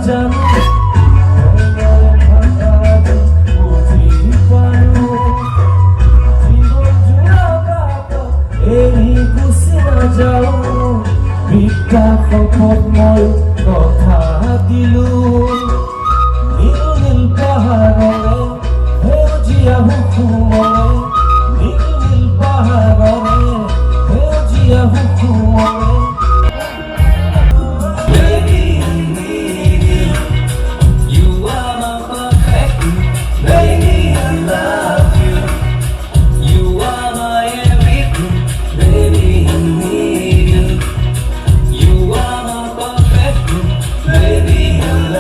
জানো বুঝি পানো জীবন জোড়া কাটো এৰি গুচি নাযাওঁ বিদ্যা শপত মই কথা দিলো নীল নীল পাহাৰৰে সেউজীয়া সুখুমৰে নীল নীল পাহাৰৰে সেউজীয়া সুখুমৰে Baby, I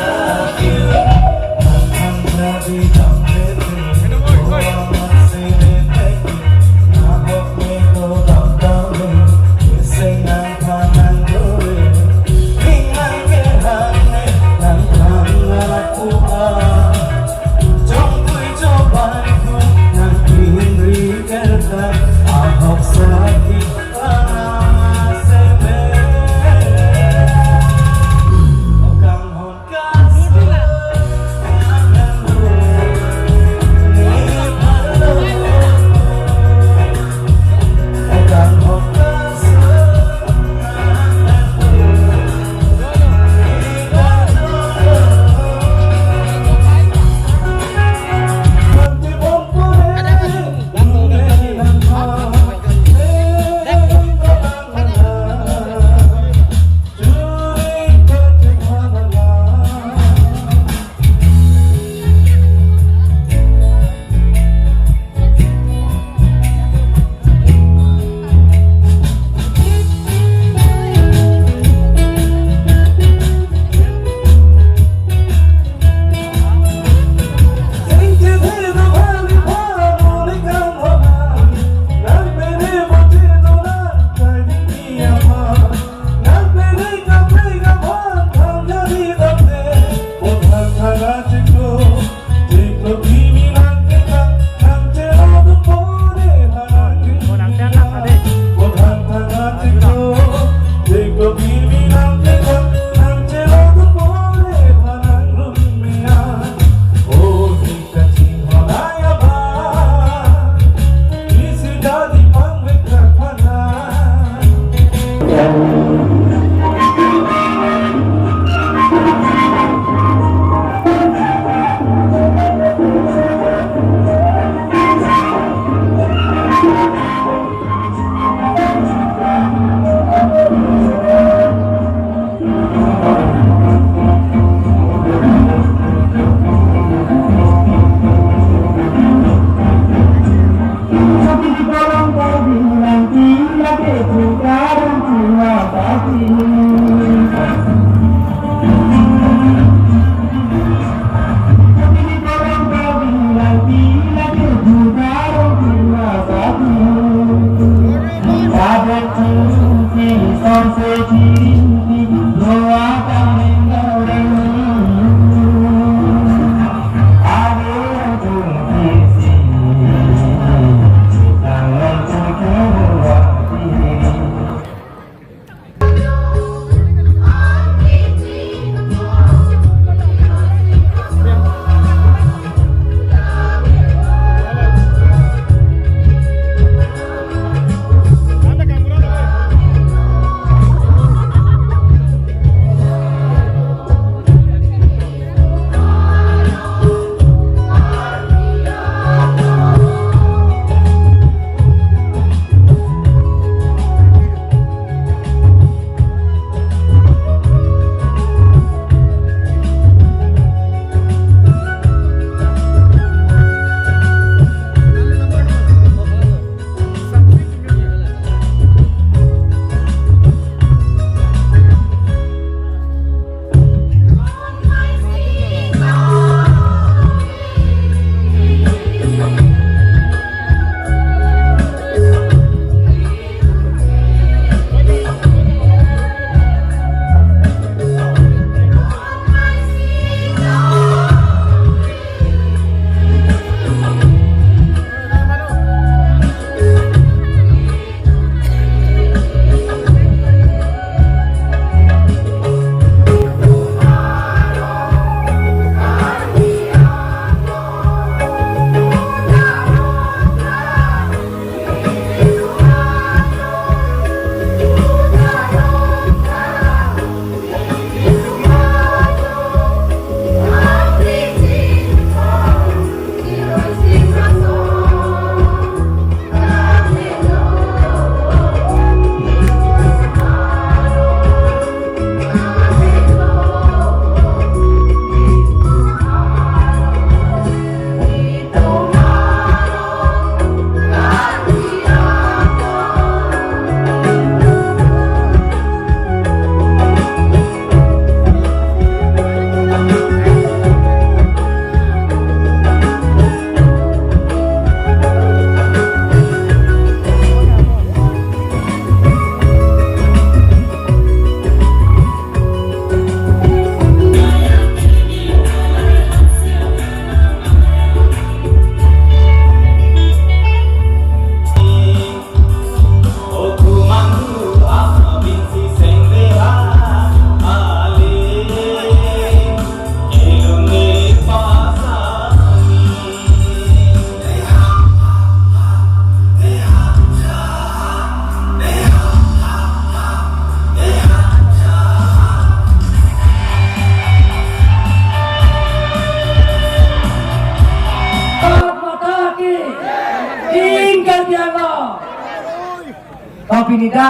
Nida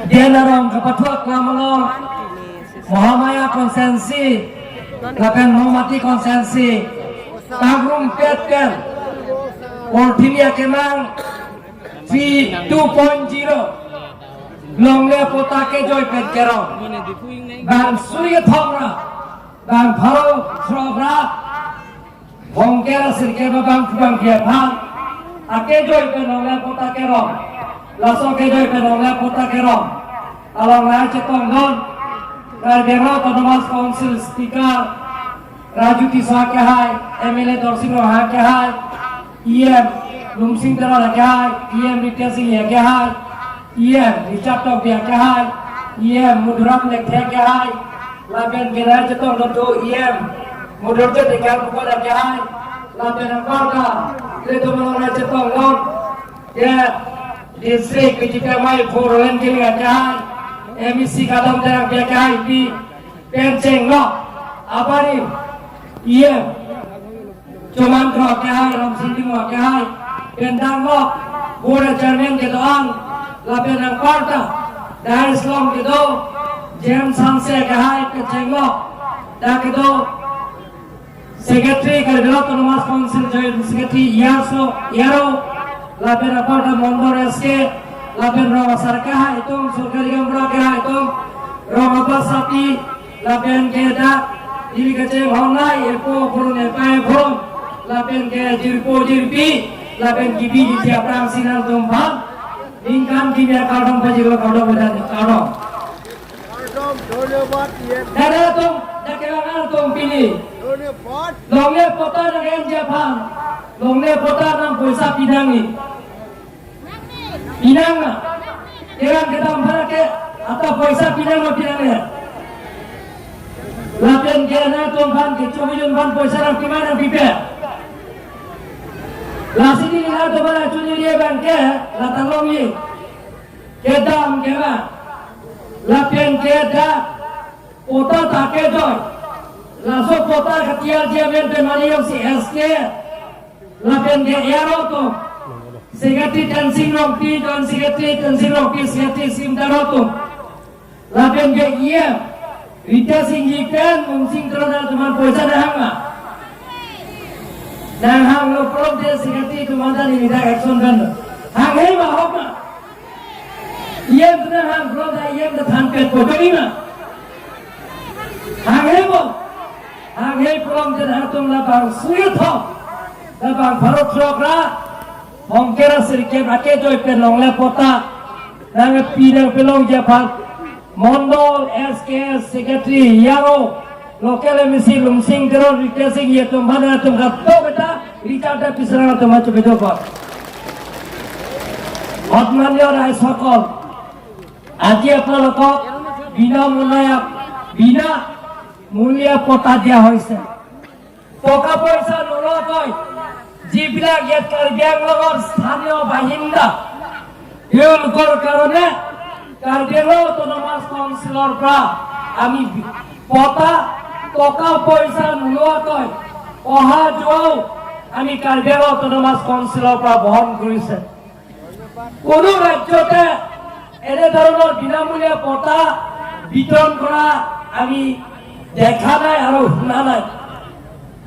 dia narong kepatua kelamalong Muhammadiyah konsensi lapen Muhammadi konsensi tanggung petken Portinia kemang V2.0 longnya potake joy pet kerong bang Surya Thomra bang Pharo Throbra Bongkera sirkeba bang Bang ake joy pet longnya potake rong langsung ke joy pet longnya potake rong along la cetong don Garbero Autonomous Council Speaker Raju Tiswa ke hai MLA Dorsino ha ke hai EM Lumsing Tera ke hai EM Rita Singh ke hai EM Richard Tok ke hai EM Muduram Lekhe ke hai Laben Gerai Cetong Dodo EM Mudurjo Dekar Bukoda ke hai Laben Angkorka Kreto Menora Cetong Don ke Distrik Kejipamai Purlen Kilingan ke hai MEC Kadam Terang ke hai di Penceng Lok Abari EM Cuman Krok ke hai Ram Sinding Wak ke hai Bendang Lok Bura Jerman ke doang Laben Angkorka Dar Islam ke do James Sanse ke hai ke Cenglok Da ke do Secretary Garbero Autonomous Council Joint Secretary Yaro Laben Angkorka Mondor SK Laben Rawasar ke hai Itung Surkari Gambra ke hai Itung Ramabas Sapi Laben ke da Dili keceng honai Epo Purun Epai Purun Laben ke Jirpo Jirpi Laben Gibi Jitiap Rang Sinar Tumpang Lingkan Kibia Kaldong Pajiro Kaldong Badan Kaldong Dada Tung Dakelangan Tung Pini Longnya Pota Dengan Jepang Longnya Pota Nang Puisa Pidangi Pinang Jangan kita ke atau Puisa Pinang Pinangnya Lapen kena tumpang ke cumijun ban Puisa Nang Pimana Pipe Lasi di nila tu bala cuni dia bangke latang longi kedam kema lapen keda pota take joy laso pota ketial jamin temaniam si SK lapen ke yaro tu sigati tensing rokti dan sigati tensing rokti sigati sim darotu lapen ke iya Rita singgikan mungsing terona teman Puisa dahanga dan hang lo problem dia sigati tu mantan ini dah action kan hang hei mahok na ia benar hang problem dah ia benar thanpet bodoh ni na hang hei problem dia hang tu labang Surya Thom labang Pharo Throbra Bongkera sirke ake joy pelong lepota nang pinang pelong Japan Mondol SK Secretary Yaro Lokal MEC Lumsing Tero Rita Singh ye tumbana tumga to beta Richard Pisrana tuma chubedo ko Otmanyo rai সকল আজি আপোনালোকক বিনা মূল্যে পতা দিয়া হৈছে টকা পইচা নলয় যিবিলাক ইয়াত কাৰ্বি আংলঙৰ স্থানীয় বাসিন্দা তেওঁলোকৰ কাৰণে কাৰ্বি আংলং অটোনমাস কাউন্সিলৰ পৰা আমি পতা টকা পইচা নোলোৱাকৈ অহা যোৱাও আমি কাৰ্বি আংলং অটোনমাস কাউন্সিলৰ পৰা বহন কৰিছে কোনো ৰাজ্যতে এনে ধৰণৰ বিনামূলীয়া পতা বিতৰণ কৰা আমি দেখা নাই আৰু শুনা নাই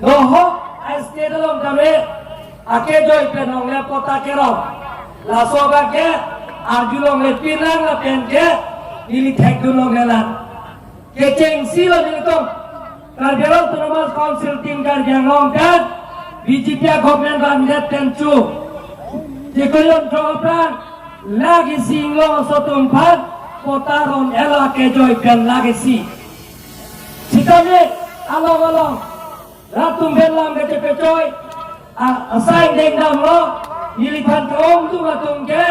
নহওক আইষ্টেডলম দামে আকে জয় পেনংলে পতা কেৰম লাসবাকে আজুলংলে পিনাংলে পেনকে ইলি ঠেকদুলংলে লান কেচেং সিলো নিতং Karbi Anglong autonomous council team Karbi Anglong kan BJP government banget tentu jikoyon program lagi singo sotumpan potaron ela ke joy pen lagi si sikame along ratum belam ke pecoy asai deng dam lo ilipan ke om tu ratum ke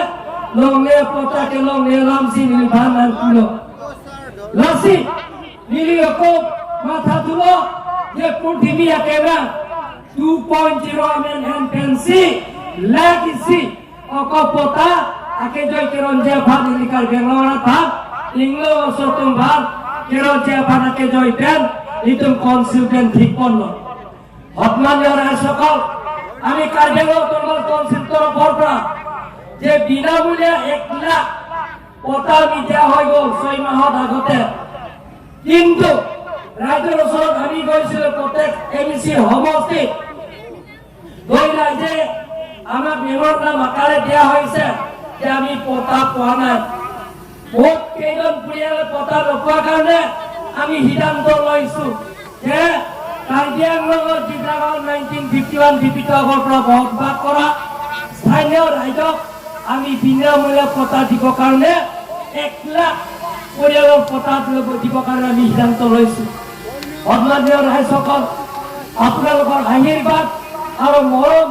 longne pota ke longne lam si ilipan nan kulo lasi nili ko mata tulo ye purtimi akera 2.0 amen and pensi lagi si oko pota ake joy keron je bhan ilikar benglora tha inglo sotum bhan keron je bhan ake joy pen itum konsultan ঠিক পড়লো হতমান যারা সকল আমি কার্যালয় autonomous council তরফর পৰা যে বিনামূলীয়া 1 লাখ পটা আমি দিয়া হৈ গ'ল 6 মাহত আগতে কিন্তু ৰাইজৰ ওচৰত আমি গৈছিলো প্ৰত্যেক এমচি সমষ্টিত গৈ ৰাইজে আমাক মেমৰণ্ডাম আকাৰে দিয়া হৈছে যে আমি পটা পোৱা নাই বহুত কেইজন পৰিয়ালে পটা নোপোৱাৰ কাৰণে আমি সিদ্ধান্ত লৈছো যে কাৰ্বি আংলঙৰ যিবিলাকৰ 1951-52 আগৰ পৰা বসবাস কৰা স্থানীয় ৰাইজক আমি বিনামূলীয়া পটা দিবৰ কাৰণে 1 লাখ পৰিয়ালৰ পটা দিবৰ কাৰণে আমি সিদ্ধান্ত লৈছো সন্মানীয় ৰাইজসকল আপোনালোকৰ আশীৰ্বাদ আৰু মৰম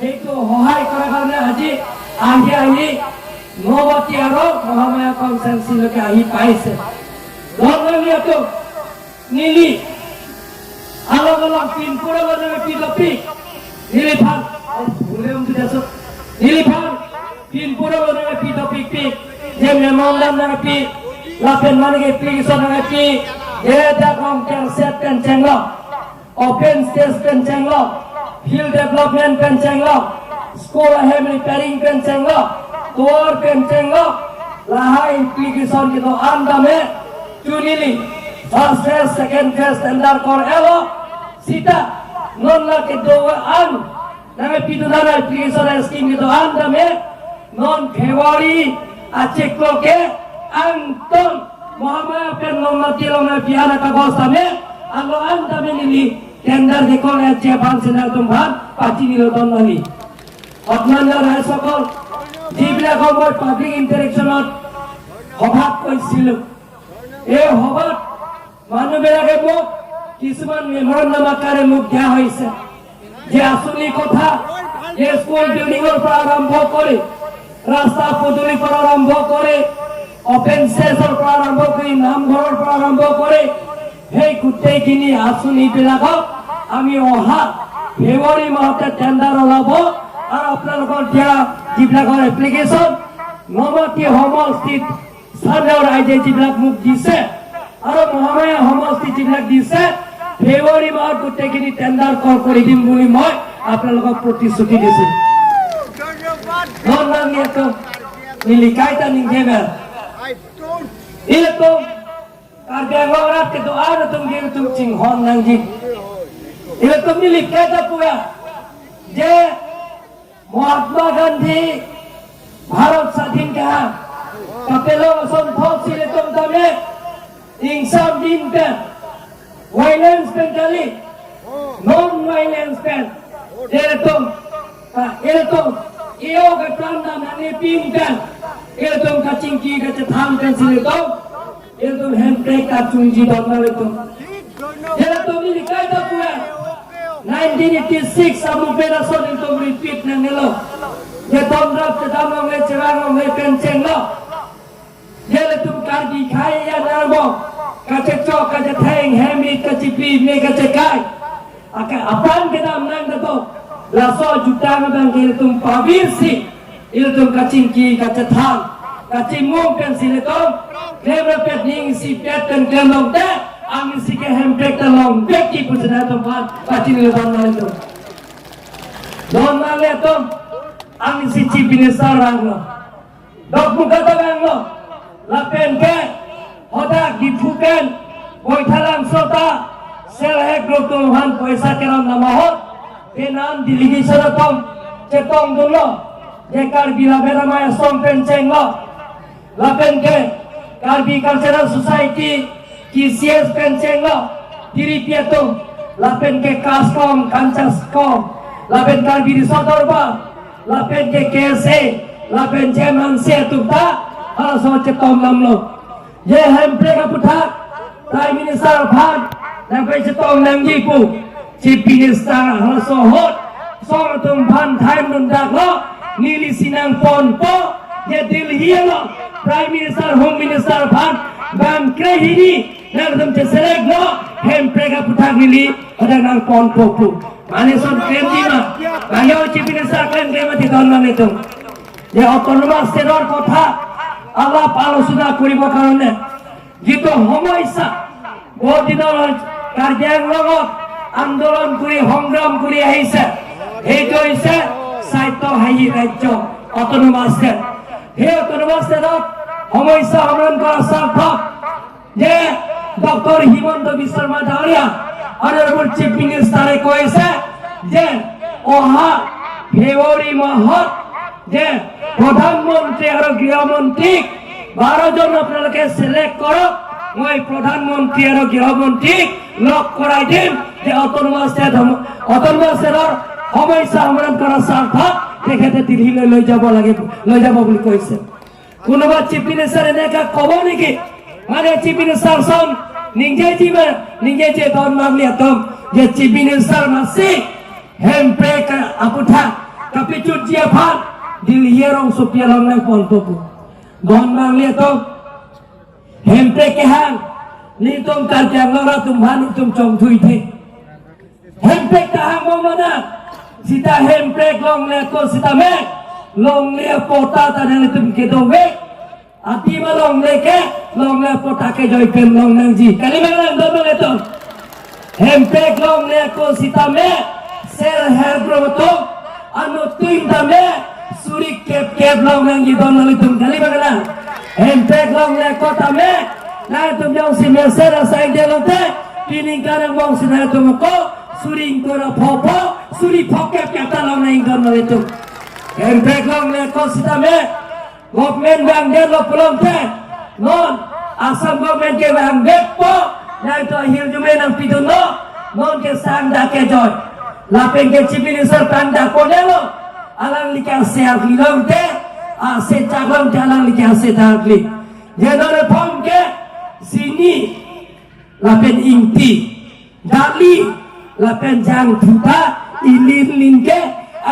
এইটো সহায় কৰাৰ কাৰণে আজি আহি নবতী আৰু মহামায়া কনষ্টেঞ্চিলৈকে আহি পাইছে লণ্ডনীয়টো নীলি alog-alog pinpura na pilopi niliphan pinpura na pilopi jem memandam na pi lapen manage application na pi eta kom set pen chenglo open stage pen chenglo field development pen chenglo school hem repairing pen chenglo tour pen chenglo laha application kito andame chunili first phase, second phase, tender kor elo, sita, non la ke doa an, name pidudana application scheme ke doa an dame, non February, acek ko ke, anton, Muhammad pen non la tilo me piana kagos dame, alo an dame nili, tender de kor acek ban senar tumbhan, pati nilo don nali. Otmanya rai sokol, jibla komor public interaction ot, hobat koi silu, hobat মানুহবিলাকে মোক কিছুমান মেমৰণ্ডাম আকাৰে মোক দিয়া হৈছে যে আঁচনি কথা যে স্কুল বিল্ডিঙৰ পৰা আৰম্ভ কৰি ৰাস্তা পদূলিৰ পৰা আৰম্ভ কৰি অপেন স্পেচৰ পৰা আৰম্ভ কৰি নামঘৰৰ পৰা আৰম্ভ কৰি সেই গোটেইখিনি আঁচনিবিলাকক আমি অহা ফেব্ৰুৱাৰী মাহতে টেণ্ডাৰ ওলাব আৰু আপোনালোকৰ দিয়া যিবিলাকৰ এপ্লিকেশ্যন নবতী সমষ্টিত স্থানীয় ৰাইজে যিবিলাক মোক দিছে আৰু মহামায়া সমষ্টি যিবিলাক দিছে ফেব্ৰুৱাৰী মাহত গোটেইখিনি টেণ্ডাৰ কৰি দিম বুলি মই আপোনালোকক প্ৰতিশ্ৰুতি দিছো ধন্যবাদ nilikaita ningemer itu karga ngorat ke doa tum gil tum ching hon nangji itu nilikaita puya je Mahatma Gandhi Bharat স্বাধীন kaha kapelo sonthok sile tum tame insam din pen violence pen kali non violence pen itu iyo ke tanda nani pin pen itu kacingki ke cetham pen sile tum itu handbrake ka chungji donna itu ini kaita puya 1986 amu perason itu repeat nangelo je tondrap cedamong le cerangong le penceng lo Jele tum kardi khai ya narbo kace chok kace theng hemi kace pi me kace kai aka apan ke nam nang dato la so juta ngang jele tum pavir si il tum kacing ki kace thang kace mo pen si le tum lever pet ning si pet pen kelong te ang si ke hem pek talong pek ki pujana tum pan kace le don na le tum ang si chipine sarang dok muka tabang lo lapen ke hodak dibuken boithalang sota selhek doktuhan paisa keram namahot penam delegation tom cetong dulu jekar bila beramaya som penceng lo lapen ke Karbi Cultural Society KCS penceng lo diri piatum lapen ke kaskom kancaskom lapen karbi di sotorba lapen ke KSA lapen jeman se tukta hala so cetom namlo ye hempre ka puthak Prime Minister Bhan nang pe cetom nam jipu Chief Minister hala so hot so tum Bhan thaim dun dak lo nili sinang pon po ye Delhi lo Prime Minister Home Minister Bhan ban krehini nang tum che select lo hempre ka puthak nili ada nang pon po pu mane son krem di ma ayo Chief Minister krem di don nam itu ye autonomous state kotha আলাপ আলোচনা কৰিব কাৰণে যিটো সমস্যা বহুত দিনৰ কাৰ্বি আংলঙত আন্দোলন কৰি সংগ্ৰাম কৰি আহিছে সেইটো হৈছে স্বায়ত্তশাসী ৰাজ্য অটোনমাস ষ্টেট সেই অটোনমাস ষ্টেটত সমস্যা সমাধান কৰাৰ স্বাৰ্থত যে ডক্টৰ হিমন্ত বিশ্ব শৰ্মা ডাঙৰীয়া অনাৰেবল চিফ মিনিষ্টাৰে কৈছে যে অহা ফেব্ৰুৱাৰী মাহত যে প্ৰধানমন্ত্ৰী আৰু গৃহমন্ত্ৰীক 12 জন আপোনালোকে সিলেক্ট কৰক মই প্ৰধানমন্ত্ৰী আৰু গৃহমন্ত্ৰীক লগ কৰাই দিম যে অটোনমাস ষ্টেটৰ সমস্যা সমাধান কৰাৰ স্বাৰ্থত তেখেতে দিল্লীলৈ লৈ যাব বুলি কৈছে কোনোবা চিফ মিনিষ্টাৰ এনেকা ক'ব নেকি মানে চিফ মিনিষ্টাৰ son নিজে যে don namanya tom যে chief minister masih handbrake aputha tapi cuci apa dilierong supaya long pontoku don namanya tom handbrake hang ni tom karjang lora tum hani tum chong thui the handbrake ta hang mong na sita handbrake long le ko sita me long le pota ta ne tum ke do ve ati ma long le pota ke joy pen long nang ji kali me lang do le to handbrake long le ko sita me sel hair grow to anu tuin da me suri kep long nang ji don le tum kali me lang handbrake long le ko ta me na tum jong si me ser sai de lo te pining karang bong si na tum ko suri ko ra pho suri phok kep ta long nang don le tum handbrake long le ko sita me government bang dia lo pelong te non asam government ke bang depo na to hil jume nang pidun lo non ke sang da ke joy la pen ke chipini sir pan da ko ne lo alang likang se agli long te a se chaglong te alang likang se ta agli je no re pom ke sini la pen inti dali la pen jang thuta ilin ke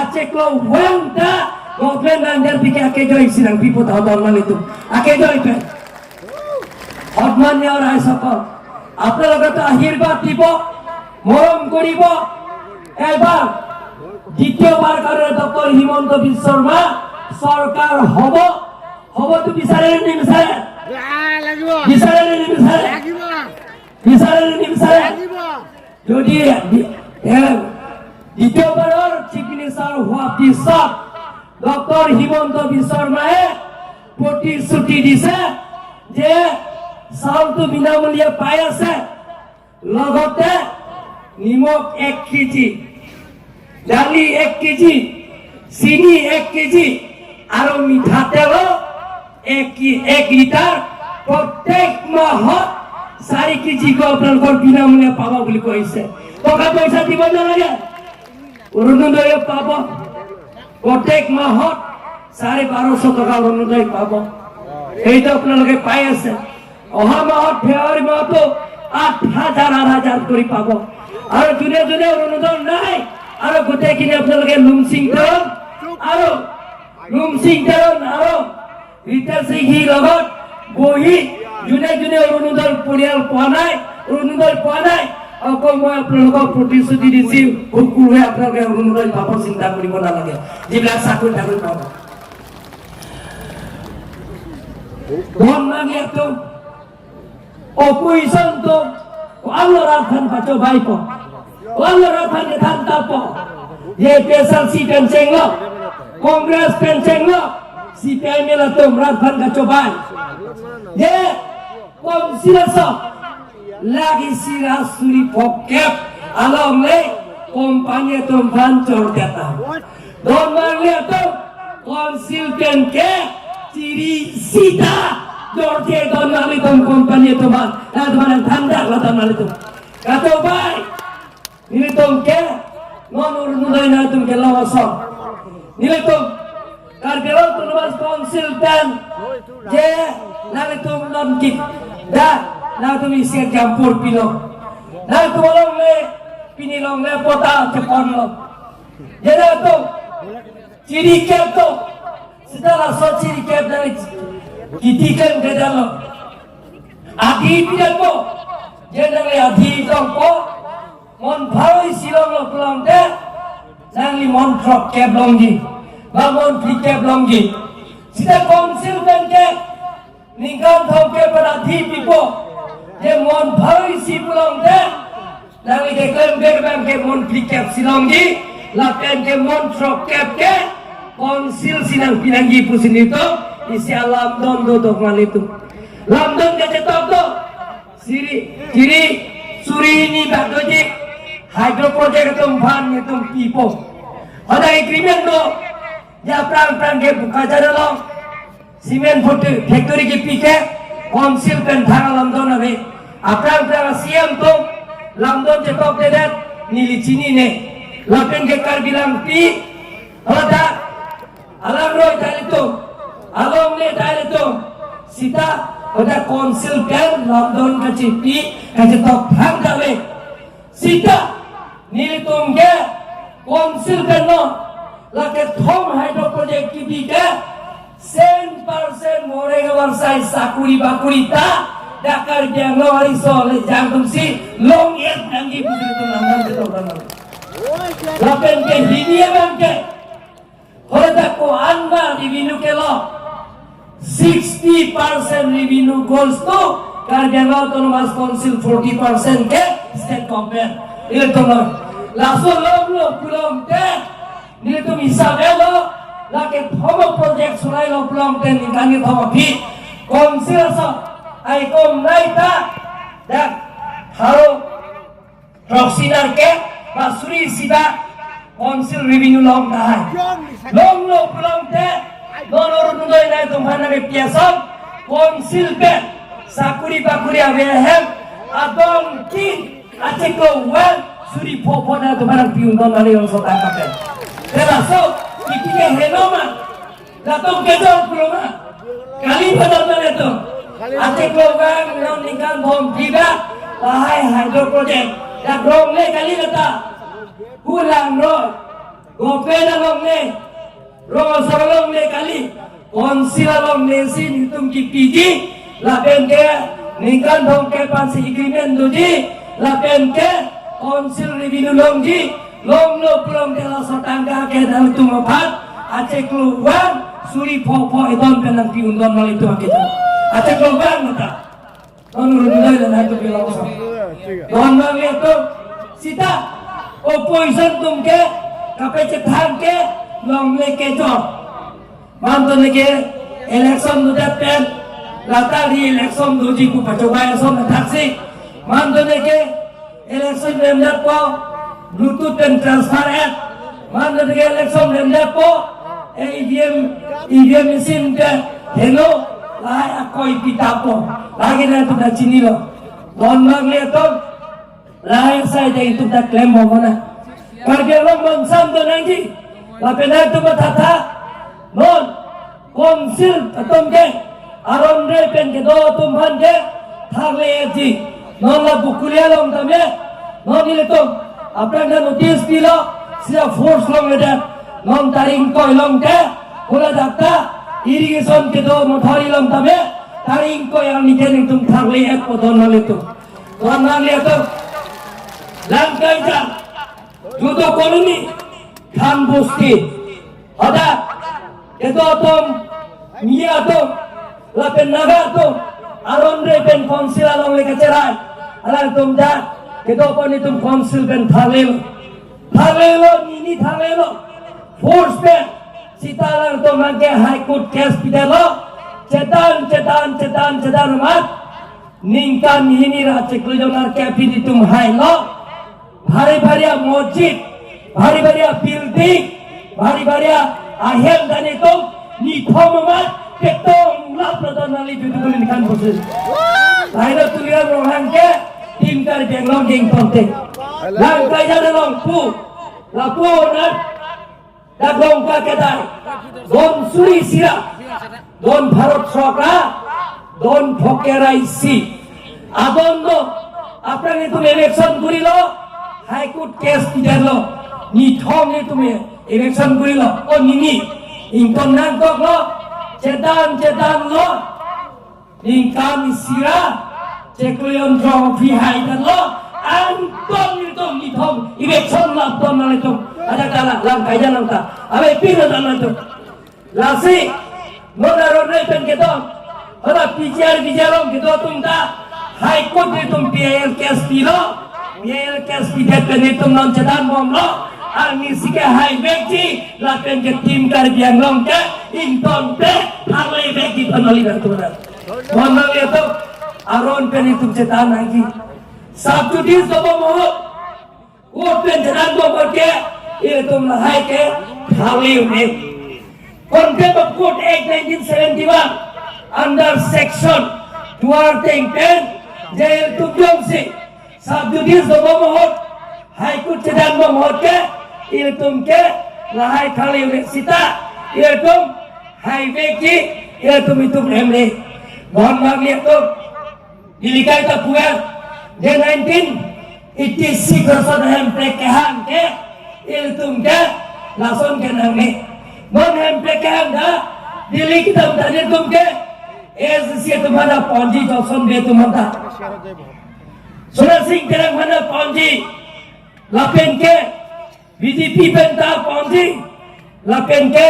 acek lo wenta government under pikir ake joy sidang pipo tahu normal itu ake joy pe hotman ya rai sokol আপনারা তো আশীর্বাদ দিব মরম করিব এবার দ্বিতীয়বার কারণে doctor Himanta Biswa Sarma সরকার হব তো বিচারে নিবিচাৰে যদি দ্বিতীয়বাৰৰ চিফ মিনিষ্টাৰ হোৱাৰ পিছত ডক্টর হিমন্ত বিশ্ব শর্মাই প্রতিশ্রুতি দিছে যে চাউলটো বিনামূলীয়া পাই আছে লগতে নিমখ 1 কেজি দালি 1 কেজি চিনি 1 কেজি আৰু মিঠাতেল 1 লিটাৰ প্ৰত্যেক মাহত 4 কেজি আপোনালোকৰ বিনামূলীয়া পাব বুলি কৈছে টকা পইচা দিব নালাগে অৰুণোদয় পাব প্ৰত্যেক মাহত 1250 টাকা অৰুণোদয় পাব এইটো আপোনালোকে পাই আছে অহা মাহত ফেব্ৰুৱাৰী মাহতো 8000 কৰি পাব আৰু যোনে অৰুণোদয় নাই আৰু গোটেইখিনি আপোনালোকে লুমচিং তেৰণ আৰু ৰিটাৰ সিংহি লগত বহি যোনে অৰুণোদয় পৰিয়াল পোৱা নাই অকল মই আপোনালোকক প্ৰতিশ্ৰুতি দিছিল সকলোৱে আপোনালোকে অৰুণোদয় পাব চিন্তা কৰিব নালাগে যিবিলাক চাকৰি পাব ধন নামিয়া তো opposition to Allah rakan paco baik po Allah rakan detan tapo ye PSLC penceng lo Kongres penceng lo CPI mela to rakan kaco baik ye komsilasa lagi sira suri pokep along le kompanya to hancur kata don mangle to konsilten ke ciri sita Jorge don nali tom kompanya teman, teman yang tanda lah tom nali tom. Kata baik, ini tom ke, non urunulai nali tom ke lawasam. Ini tom, karena tom lepas konsultan, je nali tom non kit, dah nali tom isi campur pilok, nali tom long le, pinilong le pota cepon lo. Jadi tom, ciri kep tom, setelah so ciri kep dari kitikan ke dalam adi tidak po jangan adi dong po mon bharoi silong lo pulang deh jangan mon trok keblong di bangun di keblong di sida konsil ke ningkan thau ke pada adi pipo je mon bharoi si pulang deh jangan ke klem ke mon di kep silong di lapen ke mon trok ke konsil sinang pinanggi pusin itu isi Lamdon do dokman itu Lamdon kecetok do ciri suri ini bakdoji hydro project tumpan itu pipo ada agreement do ya prang ke buka jada lo simen factory ke pike konsil pen thang Lamdon abe aprang siam to Lamdon cetok dedet nili chini ne lapen ke kar bilang pi ada alam roy tali to along ne tali to sita ada konsil pen Lamdon ka chipi ka cetok thang dawe sita nili tungge konsil pen no lake thom hydro project ki bike 100% morenga warsai sakuri bakuri ta dakar janglo hari sole jangtum si long yet nangi putri tu namang kita orang lapen ke hinia bangke horda ko anda revenue ke lo 60% revenue goes to Karjanga Autonomous Council 40% ke state government ile to lo laso lo pulong te ile to misabe lo lake thomo project sulai lo pulong te nikani thomo phi council sa ai kom naita dak haro proxinar ke basuri sida council revenue long dahai long lo pulong te donor nudoi nai tumhana ke piasam council pe sakuri bakuri ave hem adong ki atiko well suri popo na tumhana piun don nali on sota kape teraso kipike henoma datong kedor puloma kali padal na to ate program non nikan bom tiba lahai hydro project da grong le kali lata pulang ro gopena long le ro sorong le kali konsila long le sin hitung ki piji lapen ke nikan bom ke pansi agreement doji lapen ke konsil revenue long ji long lo pulang ke la sotangga ke dal tu mapat ate keluar suri popo idon penang piundon nol itu akita ate keluar mata non runai dan hatu bilang so don bang itu sita opposition tumke kape cethan ke long le ke job manton ke election du pen lata di election du ji ku pacoba som taksi manton ke election member ko bluetooth dan transparent manton ke election member ko EVM mesin ke hello lai akoi pitapo lagi na tu dah cini lo don bang le to lai sai dai tu dah claim mo na karge lo monsam do nangi la pena tu batata non konsil atom ke aron re pen ke do tum han ke thagle ji non la bukulia lo tame non ile to apna na notice dilo sia force lo meda non taring koi long ke hola dakta irrigation ke do mothari long tame taring ko yang niken tum thagle ek po don le to don le to langkai ja judo koloni khan bosti ada eto tom mia to lapen naga to aron re pen konsil long le kacerai ala tum ja kedo poni tum konsil pen thagle lo nini thagle lo force pe sitalang to mangke high court case pidelo cetan mat ningkan hini ra ceklujonar capini tum hai lo bhari masjid bhari building bhari ahem dani tum ni thomat ketong la pradhanali beautiful nikan bosin lailo tulian rohang ke tim kar benglong geng tonte lang kai jada long pu la pu nat dagong ka kedai don suri sira don bharat sokra don phokerai si adondo apnake তুমি election করিলো হাই court case দিলো নি থমে তুমি election করিলো ও নিনি income নান কলো cetan lo ingkang sira ceklion trofi haidan lo anton itu nithom election lapton nalito ada kala lang kaya nang ta abe pira dan itu lasi modaro nei pen keto ada bijar keto tumta high court ni tum PL case pilo PL case pidet pen itu non cetan bom lo angin sike hai vekji lapen ke tim Karbi Anglong ke inton pe harley vekji panoli berturan monang itu aron pen itu cetan lagi Sabtu di sobo mohon pen jalan mohon ke itu melahai ke harley unik Contempt of Court Act 1971 under section 210 jail tujuh si Sabtu di sobo mohon High Court jalan mohon ke itu ke lahai kali unik sita itu hai vekji itu emre Mohon itu dilikai tak puas di 1986 person hemprekehan ke iltung ke langsung ke nangi mohon hemprekehan dah dilik kita tanya tum ke sih tu mana ponji Johnson be tu mana Surat Singh terang mana ponji lapen ke BJP bentar ponji lapen ke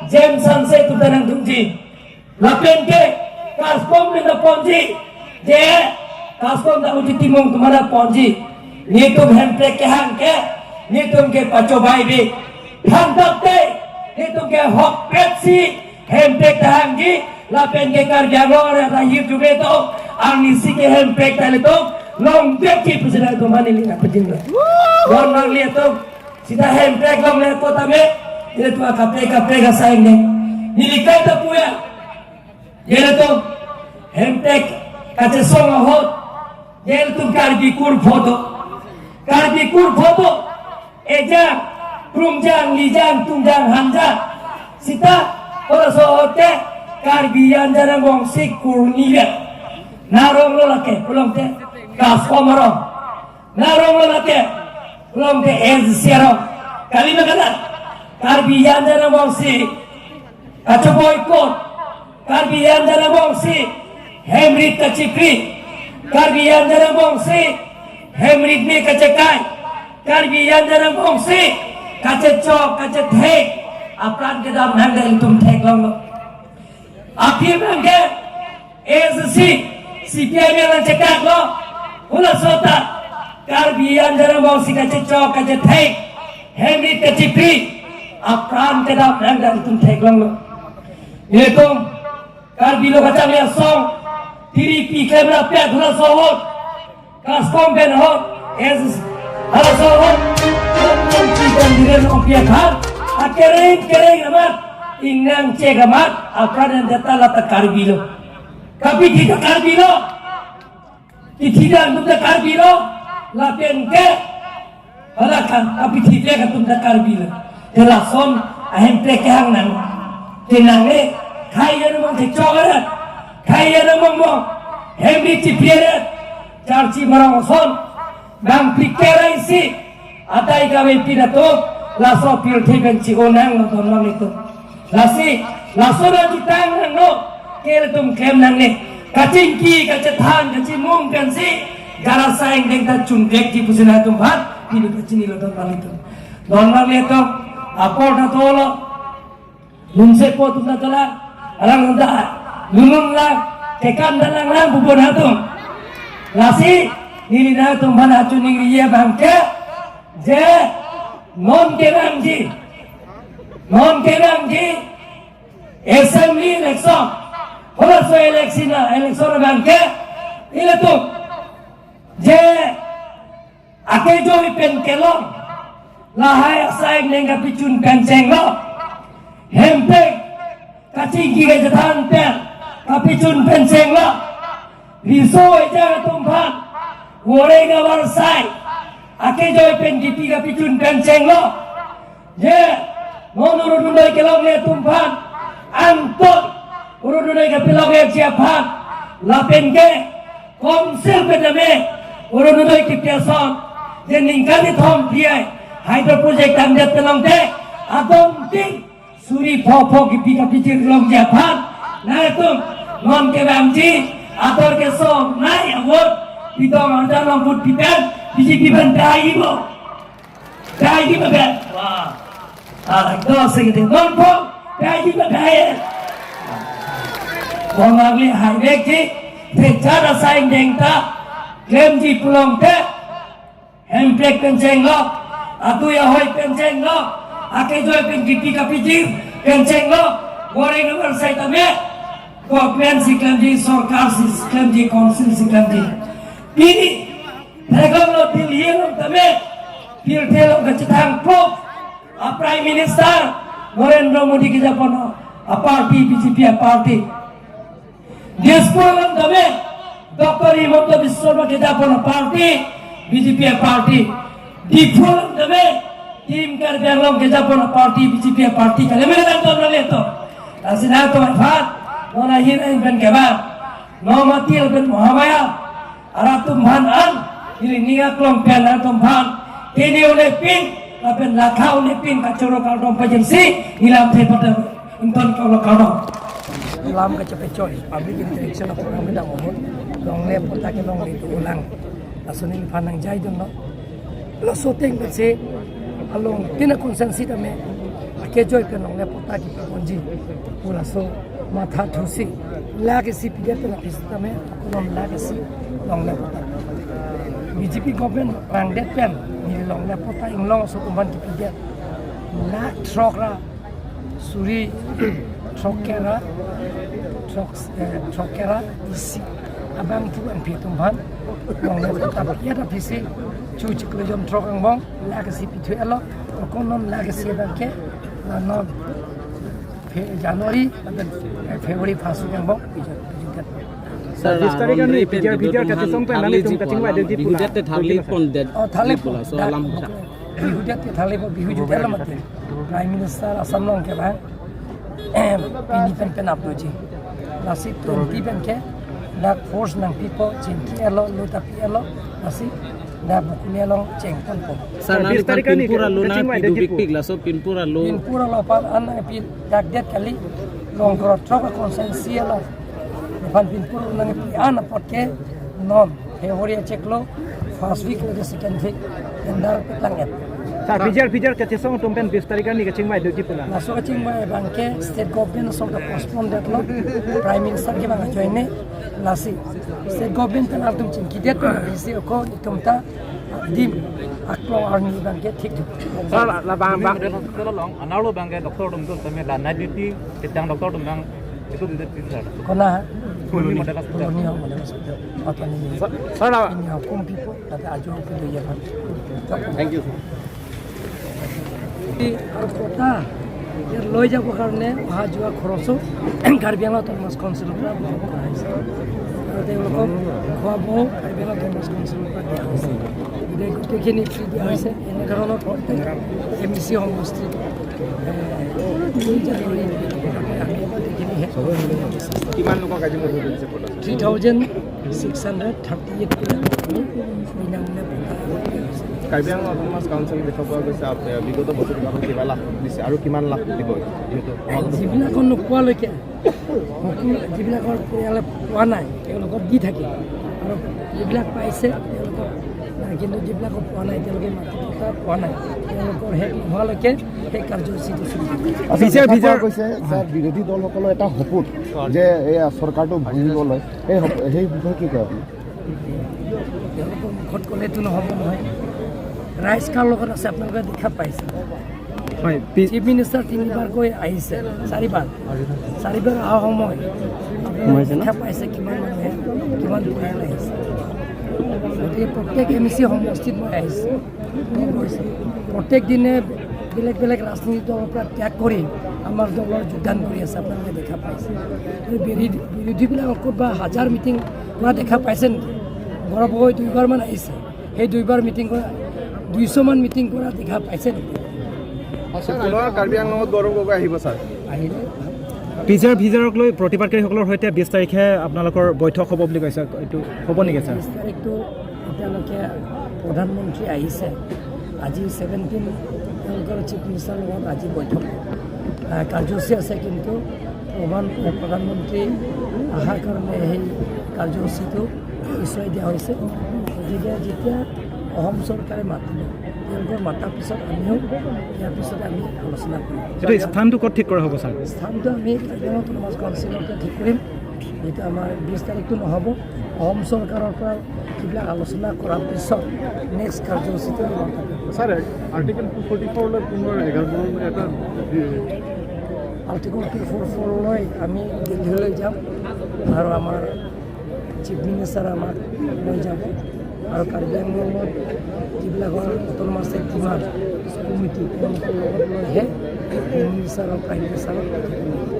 Jameson se tu terang tumji lapen ke Kaskom minta ponji, je Kaskom dah uji timung kemana ponji, ni tum hemprek ke hang ke, ni tum ke pacobai bi, hantak te, ni tum ke hok petsi, hemprek ke hang ji, lapen ke Karbi Anglong ada hidup juga tu, angisi ke hemprek tali tu, long deki pusat tu mana ni nak pejin lah, orang lihat tu, sida hemprek long lihat kota me, dia tu kapre sayang ni, nilikai tak puya. Jadi tu hemtek kaca songa hot, jadi tu Karbi kur foto, eja, krumjang, lijang, tunjang, hanjang, sita, kalau sohote Karbi anjara gongsi kurniya, narong lo lake, pulang te, kaskomorong, narong lo lake, pulang te siarong, kali mana Karbi anjara gongsi, kaca boykot. Karbi Anjara Bongsi Hemrit Kacipri Karbi Anjara Bongsi Hemrit ni kacekai Karbi Anjara Bongsi kacecok kacetek apran ke dalam nanda intum tek long akhir bangke CPI yang cekak lo ulah sota Karbi Anjara Bongsi kacecok kacetek Hemrit Kacipri apran ke dalam nanda intum tek long itu Karbi lo kacang lihat song, tiri pi kamera pet hula sohot, kaskom ben hot, hula sohot, kom cikan diren opiak hat, kereng amat, inang cek amat, apa yang datang lata Karbi lo, tapi tidak Karbi lo, tidak untuk Karbi lo, lapen ke, halakan, tapi tidak untuk Karbi lo, jelason, ahem pekang nang, tenangnya. Kaya namang cekcokaran, kaya namang mo, hemri cipirat, carci marangson, bang pikera isi, atai kawin pinato, laso piltikan cikonang nonton lang itu, laso na ditang nang no, keletum kem nang ne, kacingki, kacethan, kacimung kan si, garasayang dengta cundek di pusina tumpat, ini kacini lo nonton itu, nonton itu, apa na tolo, lunse po tu na tala. Alang nanda, lunun lang, tekan dalang lang bubon hatung. Lasi, nili na itong manatun ng iya bangke, je, non kerangji, assembly election, wala so election na bangke, ila to, je, ake jo ipen kelong, lahay asayag nengga pichun penceng lo, hempek, kacingki ke jatan pen, tapi cun penceng lah, riso aja tumpan, goreng awal say, ake joy pen kipi tapi cun penceng lah, je, non urudunai kelong le tumpan, antot, urudunai ke pelong le siapan, lapen ke, komsel pedame, urudunai ke piason, je ningkali thom piai, hydro project amjat pelong te, adom ting. Suri popo kipi kapi long Japan, nah itu non ke bamji atau ke song, nah ya word pitong anda lambut pipan, biji pipan dai bo, ben, wah, itu segitu non po, dai bo dai, Bangladesh highway ki, secara saing dengta, klaim di pulang te, hemprek kenceng lo, Atu ya hoi penceng lo, ake joy pen kipi kapijir penceng lo, goreng nomor saya tame, government siklam di sorkar siklam di council siklam di. Ini mereka lo pilih lo tame, pilih lo kecitang proof, Prime Minister Narendra Modi kita pono, party BJP party. Dia sekolah tame, Dr. Himanta Biswa kita pono party BJP party. Di forum tame, tim kerja lo kita pono party BJP party. Kalau mereka tahu lo itu, asal itu Arfat, nona Hiran ben Kebar, Nomatil ben Muhammad, Aratumhan an, ini niat long pen Aratumhan, ini oleh pin. Tapi lakau lepin kacoro kalau pajensi hilang tepat inton kalau hilang kecepecoi public interaction apa kami dah mohon long lep pun tak long itu ulang asunin panang jai dong lo shooting besi along tina konsensi dame kejoi pe long lep pun tak kita konji pula so mata thusi lagi si pide pe lapis dame long lagi si long lep BJP government rang det pen di long lep pun tak inglong so kumban kipide nak trokra suri trokera isi abang tu ampi tumban long lep pun ya dah visi cuci kelajam trok angbong lagi pitu elo konon lagi bangke non Januari dan Februari pasu angbong This tarik kan ni video kata sampai nanti tum kacing wa jadi pula. Bihudet thali pon det. Thali pula so alam sa. Bihudet thali pon bihudet alam mate. Prime Minister Assam long ke ba. Pini pen aploji. Nasi 20 pen ke dak force nang people cengki elo lo tapi elo nasi dak bukunya long cengkon pon. Sana pinpura lo na pidu big la so pinpura lo pan an pin dak det kali long kro trok konsensi elo. Pan pinpur nang pian potke non February ceklo first week le second week endar petlanget Sa pijar kata song tumpen 20 tarik kan ni kacing mai doji pula. Naso kacing mai bangke state government so the postpone that lo prime minister ke bang join ne nasi state government tan altum cingki det bisi ko tumta dim aklo arni bangke thik thik Sa la bang ko long analo bangke doktor dum tu tame la night duty kitang doktor dum bang itu tidak bisa. Kona Kuluni modal kuluni modal apa ni Sala ini hukum people tapi ajo itu ya kan. Thank you. Kota এর লই যাব কারণে অহা যোৱা খৰচো Karbi Anglong autonomous কাউন্সিলৰ পৰা বহন কৰা হৈছে আৰু তেওঁলোকক খোৱা বোৱা কাৰ্বি আংলং অটোনমাছ কাউন্সিলৰ পৰা দিয়া হৈছে গোটেইখিনি ফ্ৰী দিয়া হৈছে এনেধৰণৰ প্ৰত্যেক MDC সমষ্টিত 2 জানুৱাৰী কিমান লোকক আজি মজুৰি দিছে 3638 বিনামূলীয়া কাৰ্বি আংলং অটোনমাছ কাউন্সিল দেখা পোৱা গৈছে বিগত বছৰবিলাকত কিবা লাখ দিছে আৰু কিমান লাখ দিব যিবিলাকৰ নোপোৱালৈকে যিবিলাকৰ পৰিয়ালে পোৱা নাই তেওঁলোকক দি থাকে আৰু যিবিলাক পাইছে তেওঁলোকক কিন্তু যিবিলাকক পোৱা নাই তেওঁলোকে মাটি টকা পোৱা নাই তেওঁলোকৰ শেষ নোহোৱালৈকে সেই কাৰ্যসূচীটো চলি থাকে কৈছে যাৰ বিৰোধী দলসকলৰ এটা সপোন যে এই চৰকাৰটো ভাঙিবলৈ সেই বিষয়ে কি কয় আপুনি তেওঁলোকৰ মুখত ক'লেতো নহ'ব নহয় ৰাইজ কাৰ লগত আছে আপোনালোকে দেখা পাইছে চিফ মিনিষ্টাৰ 3বাৰ গৈ আহিছে 4বাৰ অহা সময় দেখা পাইছে কিমান মানুহে কিমান পৰিয়াল আহিছে গতিকে প্ৰত্যেক MDC সমষ্টিত মই আহিছোঁ প্ৰত্যেক দিনে বেলেগ বেলেগ ৰাজনীতি দলৰ পৰা ত্যাগ কৰি আমাৰ দলৰ যোগদান কৰি আছে আপোনালোকে দেখা পাইছে বিৰোধীবিলাকক ক'ৰবাত হাজাৰ মিটিং কৰা দেখা পাইছে নেকি গৌৰৱ গগৈ 2বাৰমান আহিছে সেই 2বাৰ মিটিং কৰা 200মান মিটিং কৰা দেখা পাইছে নেকি কাৰ্বি আংলঙত গৌৰৱ গগৈ আহিব ছাৰ আহিলে ভিজাৰক লৈ প্ৰতিবাদকাৰীসকলৰ সৈতে 20 তাৰিখে আপোনালোকৰ বৈঠক হ'ব বুলি কৈছে এইটো হ'ব নেকি ছাৰ 20 তাৰিখটো এতিয়ালৈকে প্ৰধানমন্ত্ৰী আহিছে আজি 17 তেওঁলোকৰ চিফ মিনিষ্টাৰৰ লগত আজি বৈঠক কাৰ্যসূচী আছে কিন্তু প্ৰধানমন্ত্ৰী অহাৰ কাৰণে সেই কাৰ্যসূচীটো পিছুৱাই দিয়া হৈছে গতিকে যেতিয়া অসম চৰকাৰে মাতিব তেওঁলোকৰ মাতাৰ পিছত আমিও ইয়াৰ পিছতে আমি আলোচনা কৰিম এইটো স্থানটো ক'ত ঠিক কৰা হ'ব ছাৰ স্থানটো আমি কাৰ্বি আংলং অটোনমাছ কাউন্সিলতে ঠিক কৰিম এইটো আমাৰ 20 তাৰিখটো নহ'ব অসম চৰকাৰৰ পৰা এইবিলাক আলোচনা কৰাৰ পিছত নেক্সট কাৰ্যসূচীটো স্যাৰ আৰ্টিকেল 244 লৈ পুনৰ 11 এটা আৰ্টিকল 244 আমি দিল্লীলৈ যাম আৰু আমাৰ চিফ মিনিষ্টাৰ আমাক লৈ যাব আৰু কাৰ্বি আংলঙত যিবিলাকৰ অট'নমাছ ডিমাণ্ড কমিটি তেওঁলোকৰ লগত লৈহে মিনিষ্টাৰ আৰু প্ৰাইম মিনিষ্টাৰক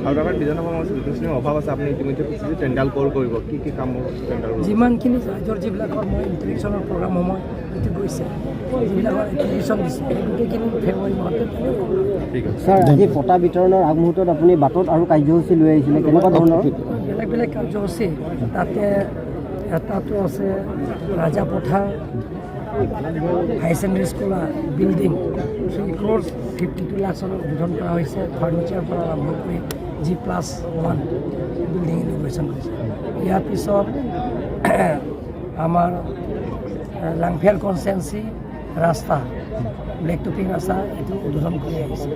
আৰু আমাৰ বিজনক যথেষ্ট অভাৱ আছে আপুনি ইতিমধ্যে কৈছে যে টেণ্ডাৰ কৰিব কি কাম টেণ্ডাৰ যিমানখিনি ৰাজ্যৰ যিবিলাকৰ মই ইণ্টাৰেকশ্যনৰ প্ৰগ্ৰামসমূহ এইটো গৈছে যিবিলাকৰ এপ্লিকেশ্যন দিছে সেই গোটেইখিনি ফেব্ৰুৱাৰী মাহতে ঠিক আছে ছাৰ আজি পতা বিতৰণৰ আগমুহূৰ্তত আপুনি বাটত আৰু কাৰ্যসূচী লৈ আহিছিলে কেনেকুৱা ধৰণৰ বেলেগ বেলেগ কাৰ্যসূচী তাতে এটাটো আছে ৰাজাপথাৰ হাই ছেকেণ্ডেৰী স্কুলৰ বিল্ডিং 3 crores 52 লাখ চনত উদ্বোধন কৰা হৈছে ফাৰ্ণিচাৰৰ পৰা আৰম্ভ কৰি G+1 বিল্ডিং ইনগ্ৰেশ্যন কৰিছে ইয়াৰ পিছত আমাৰ লাংফেল কনষ্টেঞ্চি ৰাস্তা ব্লেক টপিং ৰাস্তা এইটো উদ্বোধন কৰি আহিছে